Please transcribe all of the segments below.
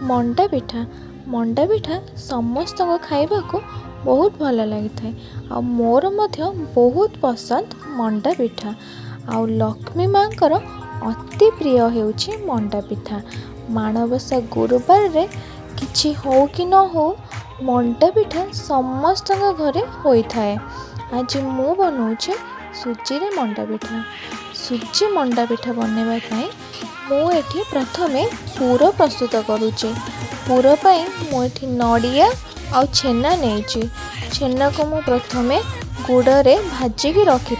मंडा पिठा समस्त खाइबा को बहुत भल लगी था। आ मोर मध्य बहुत पसंद मंडा पिठा। आ लक्ष्मी माँ अति प्रिय होउछि मंडा पिठा। माणबसा गुरुवार रे किछि हो कि न हो मंडा पिठा समस्त घरे होता है। आज मु बनाऊे सुजी रे मंडा पिठा। सुजी मंडा पिठा बनवाई मुझे प्रथमे पूर प्रस्तुत करुचे। पूर पाई मुझे नड़िया आ छेना नहीं। छेना को मु प्रथमे गुड़े भाजिकी रखी।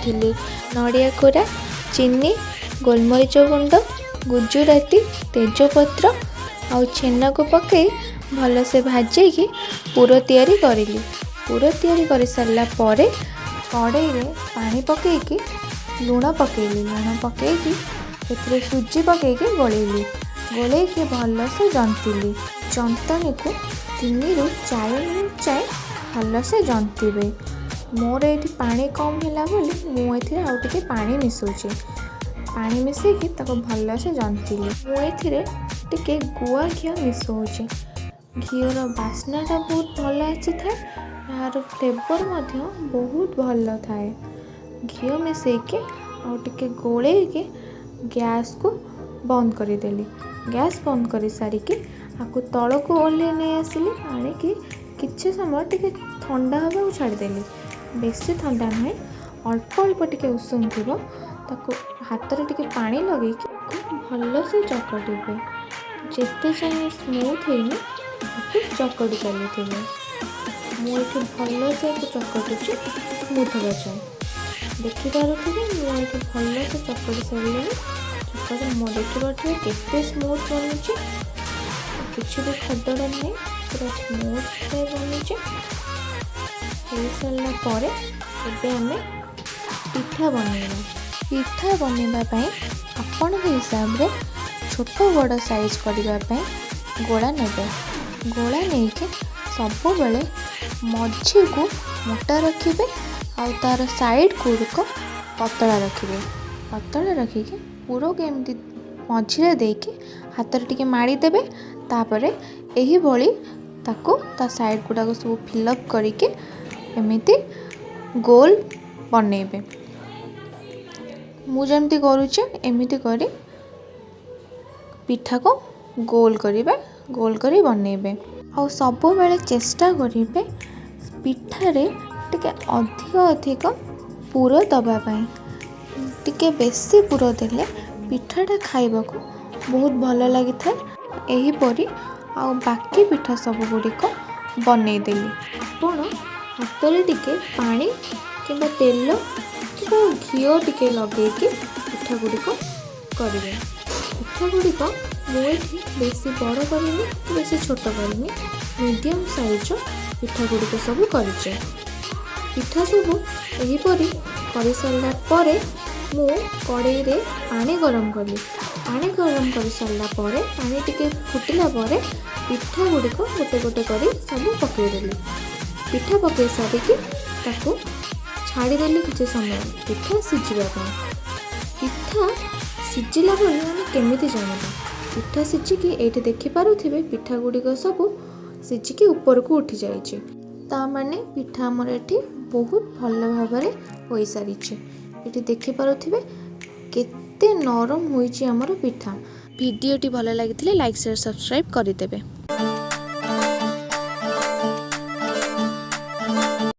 नड़िया कोरा, चीनी, गोलमरीच गुंड, गुजुराती, तेजपत्र आ छेना को पकई भलसे भाजिकी पूर तैयारी करी। पूर तैयारी कर सारा पर कड़े पानी पकईकी लुण पकईली। लुण पकईकी सुजी पकईकी गोलैकी भलसे जंतिली। जंतनी को 3 ରୁ 4 मिनट जाए भलसे जंतिबे। मोर ये पानी कम है बोली मुझे आउ टे पानी मिसौचे। पानी मिसेकी भलसे जंतिली। मुझे टे गुआ घी मिसौचे। घीर बास्नाटा बहुत भल आसी था। यार फ्लेवर बहुत भल थाए। घी मिसेकी आउ टे गोलैकी गैस को बंद करदेली। गैस बंद कर सारिकी आपको तल को ओल्हे नहीं आसिली। आणिकी किसी समय टे ठंडा हवा छाड़देली। बेसी ठंडा नुहे, अल्प अल्प टे उषुम थी। हाथ में टे पानी लगे भलसे चकटिबे। जिते चाहिए स्मूथ होनी चकटी चली। मुझे भलसे चकटुची स्मूथ होगा चाहिए। देखिपे मुझे भलसे चकटी सारे। देखिए केते स्मूथ बनुची। किसी भी खदड़ नहीं, पूरा स्मूथ बनुचे। हो सारा पर आम पिठा बनइबा। पिठा बनवाई आपण हिसाब रे छोट बड़ साइज करने गोला नेबे। गोला नहीं के सब बेले मझी को मोटा रखिए और तार साइड गुड़िक पतला रखिए। पतला रखिके पूरा के एमती मझे देके हाथ टे माड़ीदेवे। तापर यही भली ताको ता साइड गुड़ाक सब फिलअप करके एमती गोल बनइबे। मुझे करुचे एमती करी पिठा को गोल करी बनइबे। आ सब बेले चेष्टा करेंगे पिठारे टिके अधिक पूर दबापाई। टिके बेसी पूर देले पिठाटा खाइबा को बहुत भल लगी था। यहीपरी आ बाकी पिठा सब गुड़िक बनईदेली। आपण हाथ में टिके पानी कि तेल कि घी टिके लगे पिठा गुड़िक करेंगे। पिठा गुड़िक मुझे बेसी बड़ करनी बेसी छोट करनी मीडियम साइज पिठा गुड़िक सब करे। पिठा सब यहीपरी कर सारा पर मु कड़ई रे पानी गरम कली। पानी गरम कर सारा पर पानी टिके फुटिला पर पिठा गुड़िक गोटे गोटे कर सब पकईदेली। पिठा पकई सारिकी ताको छाड़देली किसी समय पिठा सिझापी। पिठा सिझिला बोली आम केमी जानवा। पिठा सिझिकी ये देखिपे पिठा गुड़िक सब सिझिकी ऊपर को उठी जाइए। ता माने पिठा आमर ये बहुत भल भाव हो सारी। ये देखिपे केते नरम होइछि हमर पिठा। वीडियोटी भल लगी लाइक शेयर सब्सक्राइब करदेवे।